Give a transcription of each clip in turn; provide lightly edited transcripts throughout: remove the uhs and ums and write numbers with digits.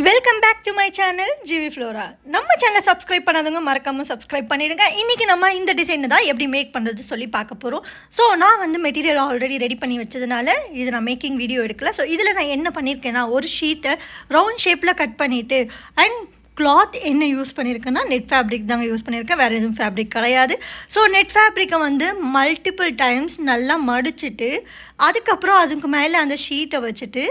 Welcome back to my channel GV Flora. நம்ம சேனலை subscribe பண்ணாதவங்க மறக்காமல் சப்ஸ்கிரைப் பண்ணிடுங்க. இன்றைக்கி நம்ம இந்த டிசைனை தான் எப்படி மேக் பண்ணுறது சொல்லி பார்க்க போகிறோம். ஸோ நான் வந்து மெட்டீரியல் ஆல்ரெடி ரெடி பண்ணி வச்சதுனால இது நான் மேக்கிங் வீடியோ எடுக்கல. ஸோ இதில் நான் என்ன பண்ணியிருக்கேன்னா, ஒரு ஷீட்டை ரவுண்ட் ஷேப்பில் கட் பண்ணிவிட்டு அண்ட் கிளாத் என்ன யூஸ் பண்ணியிருக்கேன்னா நெட் ஃபேப்ரிக் தாங்க யூஸ் பண்ணியிருக்கேன், வேறு எதுவும் ஃபேப்ரிக் கிடையாது. ஸோ நெட் ஃபேப்ரிக்கை வந்து மல்டிபிள் டைம்ஸ் நல்லா மடிச்சுட்டு அதுக்கப்புறம் அதுக்கு மேலே அந்த ஷீட்டை வச்சுட்டு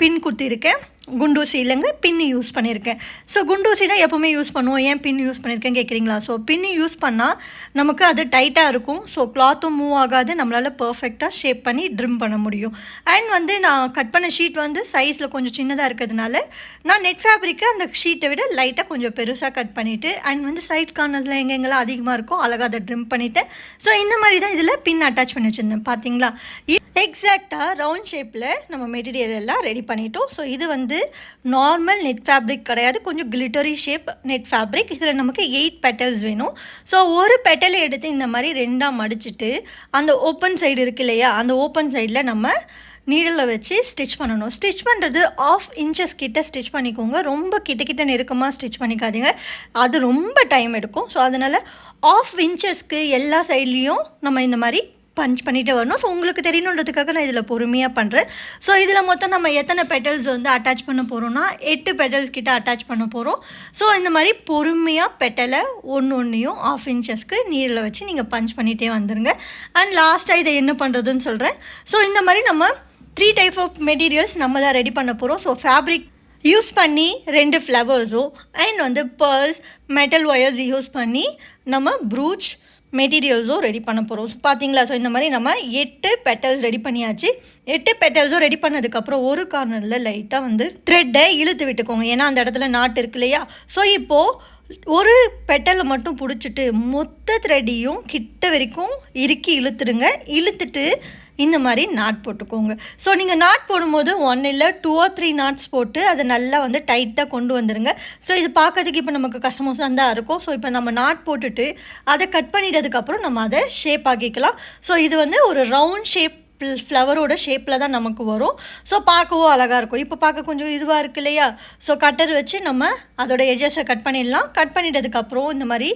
பின் குத்திருக்கேன். குண்டூசி இல்லைங்க, பின்னு யூஸ் பண்ணியிருக்கேன். ஸோ குண்டூசி தான் எப்போவுமே யூஸ் பண்ணுவோம். ஏன் பின் யூஸ் பண்ணியிருக்கேன் கேட்குறீங்களா? ஸோ பின்னு யூஸ் பண்ணால் நமக்கு அது டைட்டாக இருக்கும். ஸோ கிளாத்தும் மூவ் ஆகாது, நம்மளால் பர்ஃபெக்டாக ஷேப் பண்ணி ட்ரிம் பண்ண முடியும். அண்ட் வந்து நான் கட் பண்ண ஷீட் வந்து சைஸில் கொஞ்சம் சின்னதாக இருக்கிறதுனால நான் நெட் ஃபேப்ரிக்கை அந்த ஷீட்டை விட லைட்டாக கொஞ்சம் பெருசாக கட் பண்ணிவிட்டு அண்ட் வந்து சைட் கார்னர்ஸில் எங்கெங்கெல்லாம் அதிகமாக இருக்கும் அழகாக அதை ட்ரிம் பண்ணிவிட்டேன். ஸோ இந்த மாதிரி தான் இதில் பின் அட்டாச் பண்ணி வச்சுருந்தேன். பார்த்தீங்களா, எக்ஸாக்டாக ரவுண்ட் ஷேப்பில் நம்ம மெட்டீரியல் எல்லாம் ரெடி பண்ணிட்டோம். ஸோ இது வந்து நார்மல் நெட் ஃபேப்ரிக் கிடையாது, கொஞ்சம் கிளிட்டரி ஷேப் நெட் ஃபேப்ரிக். இதில் நமக்கு 8 பெட்டல்ஸ் வேணும். ஸோ ஒரு பெட்டலை எடுத்து இந்த மாதிரி ரெண்டாக மடிச்சுட்டு அந்த ஓப்பன் சைடு இருக்கு இல்லையா, அந்த ஓப்பன் சைடில் நம்ம நீடில் வச்சு ஸ்டிச் பண்ணணும். ஸ்டிச் பண்ணுறது 1/2 இன்ச்சஸ் கிட்ட ஸ்டிச் பண்ணிக்கோங்க. ரொம்ப கிட்ட நெருக்கமாக ஸ்டிச் பண்ணிக்காதீங்க, அது ரொம்ப டைம் எடுக்கும். ஸோ அதனால் 1/2 இன்ச்சஸ்க்கு எல்லா சைட்லேயும் நம்ம இந்த மாதிரி பஞ்ச் பண்ணிகிட்டே வரணும். ஸோ உங்களுக்கு தெரியணுன்றதுக்காக நான் இதில் பொறுமையாக பண்ணுறேன். ஸோ இதில் மொத்தம் நம்ம எத்தனை பெட்டல்ஸ் வந்து அட்டாச் பண்ண போகிறோம்னா 8 பெட்டல்ஸ் கிட்ட அட்டாச் பண்ண போகிறோம். ஸோ இந்த மாதிரி பொறுமையாக பெட்டலை ஒன்றையும் 1/2 இன்ச்சஸ்க்கு நீரில் வச்சு நீங்கள் பஞ்ச் பண்ணிகிட்டே வந்துடுங்க. அண்ட் லாஸ்ட்டாக இதை என்ன பண்ணுறதுன்னு சொல்கிறேன். ஸோ இந்த மாதிரி நம்ம 3 டைப் ஆஃப் மெட்டீரியல்ஸ் நம்ம தான் ரெடி பண்ண போகிறோம். ஸோ ஃபேப்ரிக் யூஸ் பண்ணி 2 ஃப்ளவர்ஸும் அண்ட் வந்து பேர்ல்ஸ் மெட்டல் ஒயர்ஸ் யூஸ் பண்ணி நம்ம ப்ரூச் மெட்டீரியல்ஸும் ரெடி பண்ண போகிறோம். ஸோ பார்த்தீங்களா, ஸோ இந்த மாதிரி நம்ம 8 பெட்டல்ஸ் ரெடி பண்ணியாச்சு. 8 பெட்டல்ஸும் ரெடி பண்ணதுக்கப்புறம் ஒரு கார்னரில் லைட்டாக வந்து த்ரெட்டை இழுத்து விட்டுக்கோங்க, ஏன்னா அந்த இடத்துல நாட்டு இருக்கு இல்லையா. ஸோ இப்போது ஒரு பெட்டலை மட்டும் பிடிச்சிட்டு மொத்த த்ரெட்டையும் கிட்ட வரைக்கும் இறுக்கி இழுத்துடுங்க. இழுத்துட்டு இந்த மாதிரி நாட் போட்டுக்கோங்க. ஸோ நீங்கள் நாட் போடும்போது 1 இல்லை 2 or 3 நாட்ஸ் போட்டு அதை நல்லா வந்து டைட்டாக கொண்டு வந்துடுங்க. ஸோ இது பார்க்கறதுக்கு இப்போ நமக்கு கசமோசம் தான் இருக்கும். ஸோ இப்போ நம்ம நாட் போட்டுட்டு அதை கட் பண்ணிட்டதுக்கப்புறம் நம்ம அதை ஷேப் ஆக்கிக்கலாம். ஸோ இது வந்து ஒரு ரவுண்ட் ஷேப் ஃப்ளவரோட ஷேப்பில் தான் நமக்கு வரும். ஸோ பார்க்கவும் அழகாக இருக்கும். இப்போ பார்க்க கொஞ்சம் இதுவாக இருக்குது இல்லையா. ஸோ கட்டர் வச்சு நம்ம அதோட எஜஸை கட் பண்ணிடலாம். கட் பண்ணிட்டதுக்கப்புறம் இந்த மாதிரி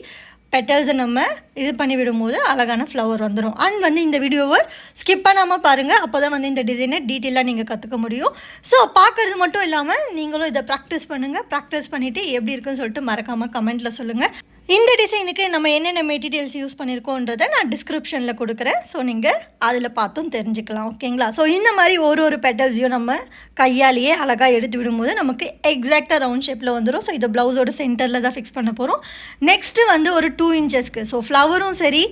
பெட்டல்ஸை நம்ம இது பண்ணி விடும்போது அழகான ஃப்ளவர் வந்துடும். அண்ட் வந்து இந்த வீடியோவை ஸ்கிப் பண்ணாமல் பாருங்கள், அப்போ தான் வந்து இந்த டிசைனை டீட்டெயிலாக நீங்கள் கற்றுக்க முடியும். ஸோ பார்க்குறது மட்டும் இல்லாமல் நீங்களும் இதை ப்ராக்டிஸ் பண்ணுங்கள். ப்ராக்டிஸ் பண்ணிவிட்டு எப்படி இருக்குன்னு சொல்லிட்டு மறக்காமல் கமெண்ட்டில் சொல்லுங்கள். இந்த டிசைனுக்கு நம்ம என்னென்ன மெட்டீரியல்ஸ் யூஸ் பண்ணியிருக்கோன்றதை நான் டிஸ்கிரிப்ஷனில் கொடுக்குறேன். ஸோ நீங்கள் அதில் பார்த்தும் தெரிஞ்சுக்கலாம், ஓகேங்களா. ஸோ இந்த மாதிரி ஒரு பெட்டல்ஸையும் நம்ம கையாலேயே அழகாக எடுத்து விடும்போது நமக்கு எக்ஸாக்டாக ரவுண்ட் ஷேப்பில் வந்துடும். ஸோ இதை ப்ளவுஸோட சென்டரில் தான் ஃபிக்ஸ் பண்ண போகிறோம். நெக்ஸ்ட்டு வந்து ஒரு 2 இன்ச்சஸ்க்கு, ஸோ ஃப்ளவரும் சரி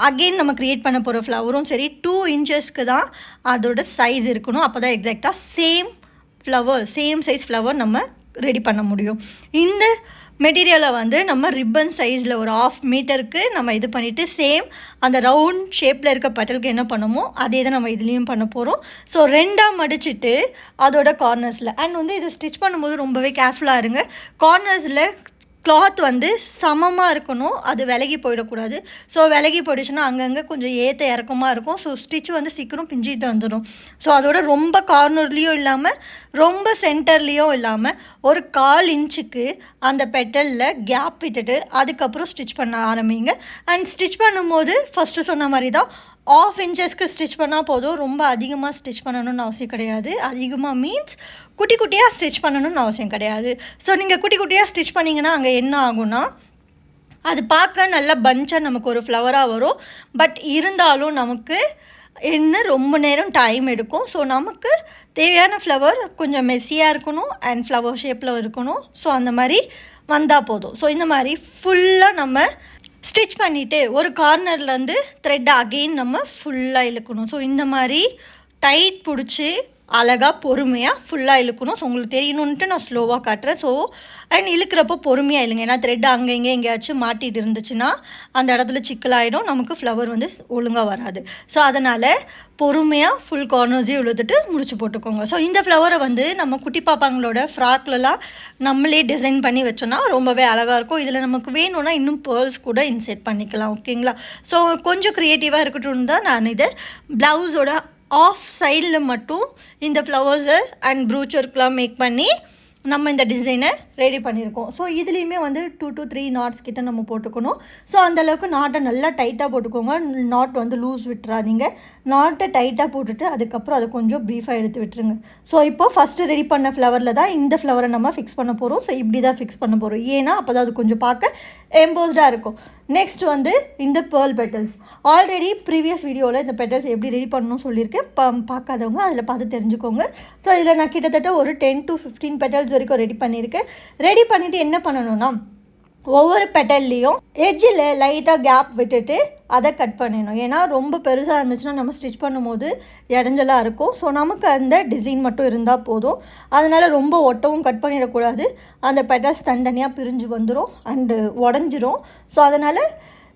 அகெயின் நம்ம க்ரியேட் பண்ண போகிற ஃப்ளவரும் சரி 2 இன்ச்சஸ்க்கு தான் அதோட சைஸ் இருக்கணும். அப்போ தான் எக்ஸாக்டாக சேம் சைஸ் ஃப்ளவர் நம்ம ரெடி பண்ண முடியும். இந்த மெட்டீரியலை வந்து நம்ம ரிப்பன் சைஸில் ஒரு 1/2 மீட்டருக்கு நம்ம இது பண்ணிவிட்டு சேம் அந்த ரவுண்ட் ஷேப்பில் இருக்க பெட்டலுக்கு என்ன பண்ணுமோ அதே தான் நம்ம இதுலேயும் பண்ண போகிறோம். ஸோ 2ஆக மடிச்சுட்டு அதோட கார்னர்ஸில் அண்ட் வந்து இது ஸ்டிச் பண்ணும்போது ரொம்பவே கேர்ஃபுல்லாக இருங்க. கார்னர்ஸில் கிளாத் வந்து சமமாக இருக்கணும், அது விலகி போயிடக்கூடாது. ஸோ விலகி போயிடுச்சுன்னா அங்கங்கே கொஞ்சம் ஏற்ற இறக்கமாக இருக்கும். ஸோ ஸ்டிச் வந்து சீக்கிரம் பிஞ்சிட்டு வந்துடும். ஸோ அதோட ரொம்ப கார்னர்லேயும் இல்லாமல் ரொம்ப சென்டர்லேயும் இல்லாமல் ஒரு 1/4 இன்ச்சுக்கு அந்த பெட்டலில் கேப் விட்டுட்டு அதுக்கப்புறம் ஸ்டிச் பண்ண ஆரம்பிங்க. அண்ட் ஸ்டிச் பண்ணும்போது ஃபஸ்ட்டு சொன்ன மாதிரி தான் 1/2 இன்ச்சஸ்க்கு ஸ்டிச் பண்ணால் போதும். ரொம்ப அதிகமாக ஸ்டிச் பண்ணணும்னு அவசியம் கிடையாது. அதிகமாக மீன்ஸ் குட்டியாக ஸ்டிச் பண்ணணும்னு அவசியம் கிடையாது. ஸோ நீங்கள் குட்டியாக ஸ்டிச் பண்ணிங்கன்னா அங்கே என்ன ஆகும்னா அது பார்க்க நல்லா பஞ்சாக நமக்கு ஒரு ஃப்ளவராக வரும். பட் இருந்தாலும் நமக்கு என்ன ரொம்ப நேரம் டைம் எடுக்கும். ஸோ நமக்கு தேவையான ஃப்ளவர் கொஞ்சம் மெஸ்ஸியாக இருக்கணும் அண்ட் ஃப்ளவர் ஷேப்பில் இருக்கணும். ஸோ அந்த மாதிரி வந்தால் போதும். ஸோ இந்த மாதிரி ஃபுல்லாக நம்ம ஸ்டிச் பண்ணிவிட்டு ஒரு கார்னர்லேருந்து த்ரெட் அகெயின் நம்ம ஃபுல்லாக இழுக்கணும். ஸோ இந்த மாதிரி டைட் பிடிச்சி அழகாக பொறுமையாக ஃபுல்லாக இழுக்கணும். ஸோ உங்களுக்கு தெரியணுன்ட்டு நான் ஸ்லோவாக காட்டுறேன். ஸோ அண்ட் இழுக்கிறப்போ பொறுமையாக இல்லைங்க, ஏன்னா த்ரெட் அங்கே எங்கேயாச்சும் மாட்டிகிட்டு இருந்துச்சுன்னா அந்த இடத்துல சிக்கலாகிடும், நமக்கு ஃப்ளவர் வந்து ஒழுங்காக வராது. ஸோ அதனால் பொறுமையாக ஃபுல் கார்னர்ஸையும் இழுத்துட்டு முடிச்சு போட்டுக்கோங்க. ஸோ இந்த ஃப்ளவரை வந்து நம்ம குட்டி பாப்பாங்களோட ஃப்ராக்லலாம் நம்மளே டிசைன் பண்ணி வச்சோன்னா ரொம்பவே அழகாக இருக்கும். இதில் நமக்கு வேணும்னா இன்னும் பேர்ல்ஸ் கூட இன்செர்ட் பண்ணிக்கலாம், ஓகேங்களா. ஸோ கொஞ்சம் க்ரியேட்டிவாக இருக்கட்டும் தான் நான் இதை ப்ளவுஸோட ஆஃப் சைடில் மட்டும் இந்த ஃப்ளவர்ஸை அண்ட் ப்ரூச் ஒர்க்லாம் மேக் பண்ணி நம்ம இந்த டிசைனை ரெடி பண்ணியிருக்கோம். ஸோ இதுலேயுமே வந்து 2 to 3 நாட்ஸ் கிட்ட நம்ம போட்டுக்கணும். ஸோ அந்தளவுக்கு நாட்டை நல்லா டைட்டாக போட்டுக்கோங்க. நாட் வந்து லூஸ் விட்டுறாதீங்க. நாட்டை டைட்டாக போட்டுட்டு அதுக்கப்புறம் அதை கொஞ்சம் ப்ரீஃபாக எடுத்து விட்டுருங்க. ஸோ இப்போ ஃபஸ்ட்டு ரெடி பண்ண ஃப்ளவரில் தான் இந்த ஃப்ளவரை நம்ம ஃபிக்ஸ் பண்ண போகிறோம். ஸோ இப்படி தான் ஃபிக்ஸ் பண்ண போகிறோம். ஏன்னா அப்போ தான் அது கொஞ்சம் பார்க்க எம்போஸ்டாக இருக்கும். நெக்ஸ்ட் வந்து இந்த பேர்ல் பெட்டல்ஸ். ஆல்ரெடி ப்ரீவியஸ் வீடியோவில் இந்த பெட்டல்ஸ் எப்படி ரெடி பண்ணணும்னு சொல்லியிருக்கேன். பார்க்காதவங்க அதில் பார்த்து தெரிஞ்சுக்கோங்க. ஸோ இதில் நான் கிட்டத்தட்ட ஒரு 10 to 15 பெட்டல்ஸ் வரைக்கும் ரெடி பண்ணியிருக்கேன். ரெடி பண்ணிவிட்டு என்ன பண்ணணும்னா, ஒவ்வொரு பெட்டல்லையும் எட்ஜில் லைட்டாக கேப் விட்டுட்டு அதை கட் பண்ணிடணும். ஏன்னா ரொம்ப பெருசாக இருந்துச்சுன்னா நம்ம ஸ்டிச் பண்ணும்போது இடைஞ்சலாக இருக்கும். ஸோ நமக்கு அந்த டிசைன் மட்டும் இருந்தால் போதும். அதனால் ரொம்ப ஒட்டவும் கட் பண்ணிடக்கூடாது. அந்த பெட்டல்ஸ் தனித்தனியாக பிரிஞ்சு வந்துடும் அண்டு உடஞ்சிரும். ஸோ அதனால்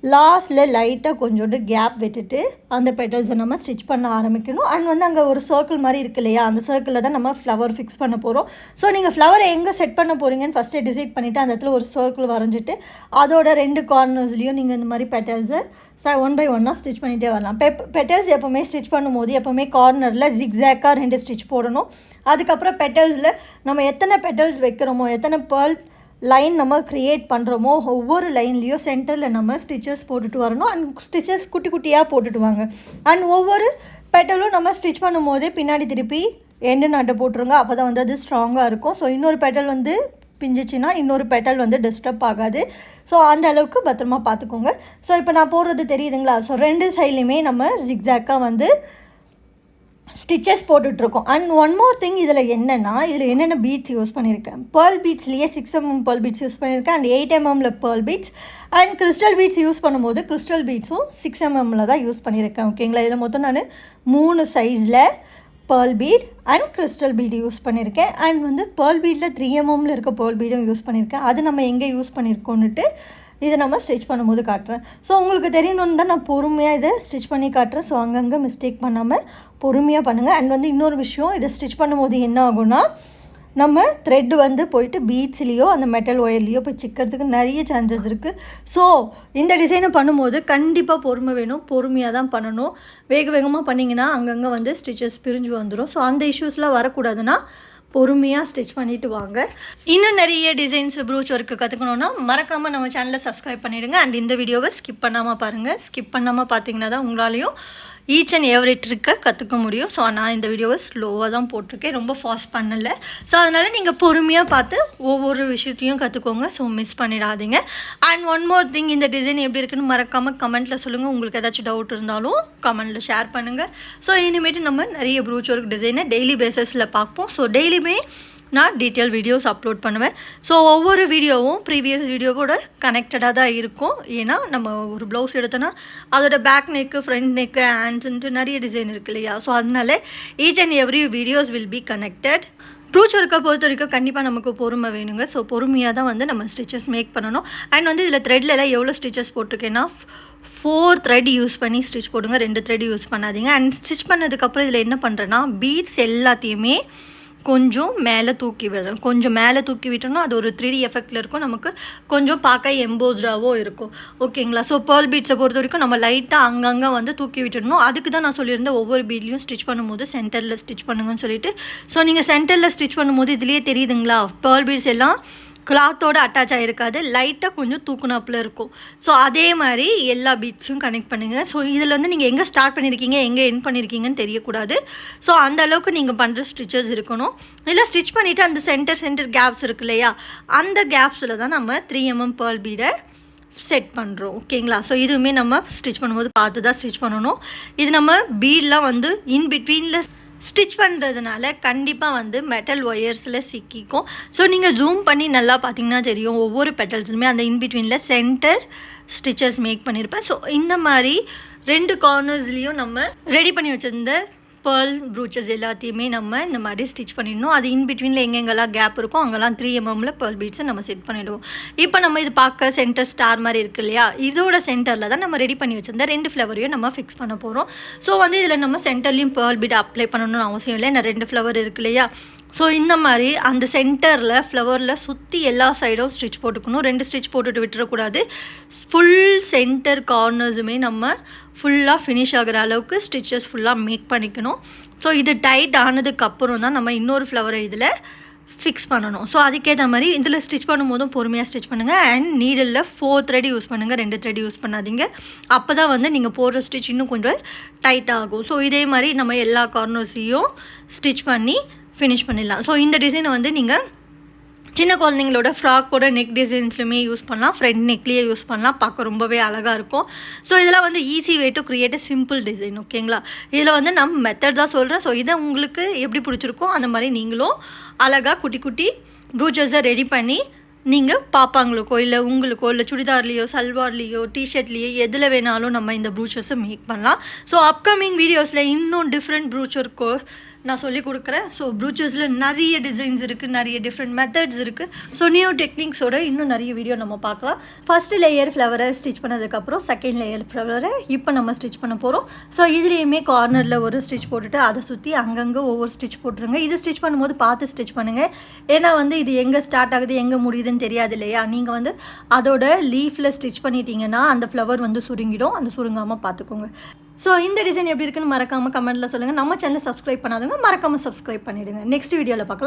லாஸ்ட்டில் லைட்டாக கொஞ்சோண்டு கேப் விட்டுட்டு அந்த பெட்டல்ஸை நம்ம ஸ்டிச் பண்ண ஆரம்பிக்கணும். அண்ட் வந்து அங்கே ஒரு சர்க்கிள் மாதிரி இருக்கு இல்லையா, அந்த சர்க்கிளில் தான் நம்ம ஃப்ளவர் ஃபிக்ஸ் பண்ண போகிறோம். ஸோ நீங்கள் ஃப்ளவரை எங்கே செட் பண்ண போகிறீங்கன்னு ஃபஸ்ட்டே டிசைட் பண்ணிவிட்டு அந்த இடத்துல ஒரு சர்க்கிள் வரைஞ்சிட்டு அதோட 2 கார்னர்ஸ்லேயும் நீங்கள் இந்த மாதிரி பெட்டல்ஸை 1 by 1 ஸ்டிச் பண்ணிகிட்டே வரலாம். பெட்டல்ஸ் எப்போவுமே ஸ்டிச் பண்ணும்போது எப்போவுமே கார்னரில் ஜிக்ஸாக்காக 2 ஸ்டிச் போடணும். அதுக்கப்புறம் பெட்டல்ஸில் நம்ம எத்தனை பெட்டல்ஸ் வைக்கிறோமோ, எத்தனை பேர்ல் லைன் நம்ம க்ரியேட் பண்ணுறோமோ ஒவ்வொரு லைன்லேயும் சென்டரில் நம்ம ஸ்டிச்சஸ் போட்டுட்டு வரணும். அண்ட் ஸ்டிச்சஸ் குட்டி குட்டியாக போட்டுட்டு வாங்க. அண்ட் ஒவ்வொரு பெட்டலும் நம்ம ஸ்டிச் பண்ணும் போதே பின்னாடி திருப்பி எண்டு நாட்டை போட்டுருங்க. அப்போ தான் வந்து அது ஸ்ட்ராங்காக இருக்கும். ஸோ இன்னொரு பெட்டல் வந்து பிஞ்சிச்சின்னா இன்னொரு பெட்டல் வந்து டிஸ்டர்ப் ஆகாது. ஸோ அந்த அளவுக்கு பத்திரமா பார்த்துக்கோங்க. ஸோ இப்போ நான் போடுறது தெரியுதுங்களா? ஸோ 2 சைட்லேயுமே நம்ம ஜிக்ஸாக்காக வந்து ஸ்டிச்சஸ் போட்டுட்ருக்கோம். அண்ட் ஒன் மோர் திங், இதில் என்னென்ன பீட்ஸ் யூஸ் பண்ணியிருக்கேன். பேர்ல் பீட்ஸ்லேயே 6mm பேர்ல் பீட்ஸ் யூஸ் பண்ணியிருக்கேன். அண்ட் 8mmல pearl beads and crystal beads use பண்ணும்போது கிறிஸ்டல் பீட்ஸும் 6mmல தான் யூஸ் பண்ணியிருக்கேன். ஓகேங்களா? இதில் மொத்தம் நான் 3 சைஸில் pearl bead and crystal bead use பண்ணியிருக்கேன். அண்ட் வந்து பேர்ல் பீட்டில் 3mmல இருக்க பேர்ல் பீடும் யூஸ் பண்ணியிருக்கேன். அது நம்ம எங்கே யூஸ் பண்ணியிருக்கோன்னுட்டு இதை நம்ம ஸ்டிச் பண்ணும்போது காட்டுறேன். ஸோ உங்களுக்கு தெரியணுன்னு தான் நான் பொறுமையாக இதை ஸ்டிச் பண்ணி காட்டுறேன். ஸோ அங்கங்கே மிஸ்டேக் பண்ணாமல் பொறுமையாக பண்ணுங்கள். அண்ட் வந்து இன்னொரு விஷயம், இதை ஸ்டிச் பண்ணும்போது என்ன ஆகும்னா, நம்ம த்ரெட் வந்து போயிட்டு பீட்ஸ்லேயோ அந்த மெட்டல் ஒயர்லேயோ போய் சிக்கிறதுக்கு நிறைய சான்சஸ் இருக்குது. ஸோ இந்த டிசைனை பண்ணும்போது கண்டிப்பாக பொறுமை வேணும். பொறுமையாக தான் பண்ணணும். வேகமாக பண்ணிங்கன்னா அங்கங்கே வந்து ஸ்டிச்சஸ் பிரிஞ்சு வந்துடும். ஸோ அந்த இஷ்யூஸ்லாம் வரக்கூடாதுன்னா பொறுமையாக ஸ்டிச் பண்ணிவிட்டு வாங்க. இன்னும் நிறைய டிசைன்ஸ் ப்ரூச் ஒர்க்கு கற்றுக்கணுன்னா மறக்காமல் நம்ம சேனலை சப்ஸ்கிரைப் பண்ணிவிடுங்க. அண்ட் இந்த வீடியோவை ஸ்கிப் பண்ணாமல் பாருங்கள். ஸ்கிப் பண்ணாமல் பார்த்தீங்கன்னா தான் உங்களாலையும் ஈச் அண்ட் எவ்ரி ட்ரிக்கை கற்றுக்க முடியும். ஸோ நான் இந்த வீடியோவை ஸ்லோவாக தான் போட்டிருக்கேன், ரொம்ப ஃபாஸ்ட் பண்ணலை. ஸோ அதனால் நீங்கள் பொறுமையாக பார்த்து ஒவ்வொரு விஷயத்தையும் கற்றுக்கோங்க. ஸோ மிஸ் பண்ணிடாதீங்க. அண்ட் ஒன் மோர் திங், இந்த டிசைன் எப்படி இருக்குன்னு மறக்காமல் கமெண்ட்டில் சொல்லுங்கள். உங்களுக்கு ஏதாச்சும் டவுட் இருந்தாலும் கமெண்ட்டில் ஷேர் பண்ணுங்கள். ஸோ இனிமேட்டு நம்ம நிறைய ப்ரூச் ஒர்க் டிசைனை டெய்லி பேஸஸில் பார்ப்போம். ஸோ டெய்லியுமே நான் டீட்டெயில் வீடியோஸ் அப்லோட் பண்ணுவேன். ஸோ ஒவ்வொரு வீடியோவும் ப்ரீவியஸ் வீடியோவோட கனெக்டடாக தான் இருக்கும். ஏன்னா நம்ம ஒரு ப்ளவுஸ் எடுத்தோன்னா அதோட பேக் நெக்கு, ஃப்ரண்ட் நெக்கு, ஹேண்ட்ஸுன்ட்டு நிறைய டிசைன் இருக்கு இல்லையா? ஸோ அதனால each and every videos will be connected. Brooch ஒர்க்கை பொறுத்த வரைக்கும் கண்டிப்பாக நமக்கு பொறுமை வேணுங்க. ஸோ பொறுமையாக தான் வந்து நம்ம ஸ்டிச்சஸ் மேக் பண்ணணும். அண்ட் வந்து இதில் த்ரெட்லலாம் எவ்வளோ ஸ்டிச்சஸ் போட்டிருக்கேன்னா 4 த்ரெட் யூஸ் பண்ணி ஸ்டிச் போடுங்க. 2 த்ரெட் யூஸ் பண்ணாதீங்க. அண்ட் ஸ்டிச் பண்ணதுக்கப்புறம் இதில் என்ன பண்ணுறேன்னா, பீட்ஸ் எல்லாத்தையுமே கொஞ்சம் மேலே தூக்கி விடுறேன். கொஞ்சம் மேலே தூக்கி விட்டோம்னா அது ஒரு 3D எஃபெக்டில் இருக்கும். நமக்கு கொஞ்சம் பார்க்க எம்போஸ்டாகவும் இருக்கும். ஓகேங்களா? ஸோ பேர்ல் பீட்ஸை பொறுத்த வரைக்கும் நம்ம லைட்டாக அங்கங்கே வந்து தூக்கி விட்டுடணும். அதுக்கு தான் நான் சொல்லியிருந்தேன் ஒவ்வொரு பீட்லையும் ஸ்டிச் பண்ணும்போது சென்டரில் ஸ்டிச் பண்ணுங்கன்னு சொல்லிட்டு. ஸோ நீங்கள் சென்டரில் ஸ்டிச் பண்ணும்போது இதுலேயே தெரியுதுங்களா, பேர்ல் பீட்ஸ் எல்லாம் கிளாத்தோடு அட்டாச் ஆகிருக்காது, லைட்டாக கொஞ்சம் தூக்குனாப்பில் இருக்கும். ஸோ அதே மாதிரி எல்லா பீட்ஸும் கனெக்ட் பண்ணுங்கள். ஸோ இதில் வந்து நீங்கள் எங்கே ஸ்டார்ட் பண்ணியிருக்கீங்க, எங்கே எண்ட் பண்ணியிருக்கீங்கன்னு தெரியக்கூடாது. ஸோ அந்த அளவுக்கு நீங்கள் பண்ணுற ஸ்டிச்சஸ் இருக்கணும். இல்லை ஸ்டிச் பண்ணிவிட்டு அந்த சென்டர் கேப்ஸ் இருக்கு இல்லையா, அந்த கேப்ஸில் தான் நம்ம 3mm பேர்ல் பீடை செட் பண்ணுறோம். ஓகேங்களா? ஸோ இதுவுமே நம்ம ஸ்டிச் பண்ணும்போது பார்த்து தான் ஸ்டிச் பண்ணணும். இது நம்ம பீடெலாம் வந்து இன் பிட்வீனில் ஸ்டிச் பண்ணுறதுனால கண்டிப்பாக வந்து மெட்டல் ஒயர்ஸில் சிக்கிக்கும். ஸோ நீங்கள் ஜூம் பண்ணி நல்லா பார்த்தீங்கன்னா தெரியும், ஒவ்வொரு பெட்டல்ஸுமே அந்த இன்பிட்வீனில் சென்டர் ஸ்டிச்சஸ் மேக் பண்ணியிருப்பேன். ஸோ இந்த மாதிரி 2 கார்னர்ஸ்லேயும் நம்ம ரெடி பண்ணி வச்சுருந்த பேர்ல் ப்ரூச்சஸ் எல்லாத்தையுமே நம்ம இந்த மாதிரி ஸ்டிச் பண்ணிடணும். அது இன்பிட்வீனில் எங்கெங்கெல்லாம் கேப் இருக்கும் அங்கெல்லாம் 3mmல பேர்ல் பீட்ஸை நம்ம செட் பண்ணிவிடுவோம். இப்போ நம்ம இது பார்க்க சென்டர் ஸ்டார் மாதிரி இருக்கு இல்லையா, இதோட சென்டரில் தான் நம்ம ரெடி பண்ணி வச்சுருந்த 2 ஃப்ளவரையும் நம்ம ஃபிக்ஸ் பண்ண போகிறோம். ஸோ வந்து இதில் நம்ம சென்டர்லேயும் பேர்ல் பீட் அப்ளை பண்ணணும்னு அவசியம் இல்லை. நான் 2 ஃப்ளவர் இருக்கு இல்லையா, ஸோ இந்த மாதிரி அந்த சென்டரில் ஃப்ளவரில் சுற்றி எல்லா சைடும் ஸ்டிச் போட்டுக்கணும். 2 ஸ்டிச் போட்டுட்டு விட்டுறக்கூடாது. ஃபுல் சென்டர் கார்னர்ஸுமே நம்ம ஃபுல்லாக ஃபினிஷ் ஆகிற அளவுக்கு ஸ்டிச்சஸ் ஃபுல்லாக மேக் பண்ணிக்கணும். ஸோ இது டைட் ஆனதுக்கப்புறம் தான் நம்ம இன்னொரு ஃப்ளவரை இதில் ஃபிக்ஸ் பண்ணணும். ஸோ அதுக்கேற்ற மாதிரி இதில் ஸ்டிச் பண்ணும்போதும் பொறுமையாக ஸ்டிச் பண்ணுங்கள். அண்ட் நீடில் 4 த்ரெட் யூஸ் பண்ணுங்கள், 2 த்ரெட் யூஸ் பண்ணாதீங்க. அப்போ தான் வந்து நீங்கள் போடுற ஸ்டிச் இன்னும் கொஞ்சம் டைட் ஆகும். ஸோ இதே மாதிரி நம்ம எல்லா கார்னர்ஸையும் ஸ்டிச் பண்ணி ஃபினிஷ் பண்ணிடலாம். ஸோ இந்த டிசைனை வந்து நீங்கள் சின்ன குழந்தைங்களோட ஃப்ராக்கோட நெக் டிசைன்ஸ்லையுமே யூஸ் பண்ணலாம், ஃப்ரண்ட் நெக்லேயே யூஸ் பண்ணலாம், பார்க்க ரொம்பவே அழகாக இருக்கும். ஸோ இதெல்லாம் வந்து easy way to create a simple design. ஓகேங்களா, இதில் வந்து நம்ம மெத்தட் தான் சொல்கிறேன். ஸோ இதை உங்களுக்கு எப்படி பிடிச்சிருக்கோ அந்த மாதிரி நீங்களும் அழகாக குட்டி குட்டி ப்ரூச்சஸை ரெடி பண்ணி நீங்கள் பாப்பாங்களுக்கோ இல்லை உங்களுக்கோ இல்லை சுடிதார்லேயோ சல்வார்லேயோ டிஷர்ட்லேயோ எதில் வேணாலும் நம்ம இந்த ப்ரூச்சஸை மேக் பண்ணலாம். ஸோ அப்கமிங் வீடியோஸில் இன்னும் டிஃப்ரெண்ட் ப்ரூச்சருக்கோ நான் சொல்லிக் கொடுக்குறேன். ஸோ ப்ரூச்சஸில் நிறைய டிசைன்ஸ் இருக்குது, நிறைய டிஃப்ரெண்ட் மெத்தட்ஸ் இருக்குது. ஸோ நியூ டெக்னிக்ஸோட இன்னும் நிறைய வீடியோ நம்ம பார்க்கலாம். ஃபஸ்ட்டு லேயர் ஃப்ளவரை ஸ்டிச் பண்ணதுக்கப்புறம் செகண்ட் லேயர் ஃப்ளவரை இப்போ நம்ம ஸ்டிச் பண்ண போகிறோம். ஸோ இதுலேயுமே கார்னரில் ஒரு ஸ்டிச் போட்டுட்டு அதை சுற்றி அங்கங்கே ஒவ்வொரு ஸ்டிச் போட்டுருங்க. இது ஸ்டிச் பண்ணும்போது பார்த்து ஸ்டிச் பண்ணுங்கள். ஏன்னா வந்து இது எங்கே ஸ்டார்ட் ஆகுது எங்கே முடியுதுன்னு தெரியாது இல்லையா. நீங்கள் வந்து அதோட லீஃபில் ஸ்டிச் பண்ணிட்டீங்கன்னா அந்த ஃப்ளவர் வந்து சுருங்கிடும். அந்த சுருங்காமல் பார்த்துக்கோங்க. ஸோ இந்த டிசைன் எப்படி இருக்குன்னு மறக்காமல் கமெண்ட்டில் சொல்லுங்கள். நம்ம சேனலை சப்ஸ்கிரைப் பண்ணாதவங்க மறக்காமல் சப்ஸ்கிரைப் பண்ணிவிடுங்க. நெக்ஸ்ட் வீடியோவில் பார்க்கலாம்.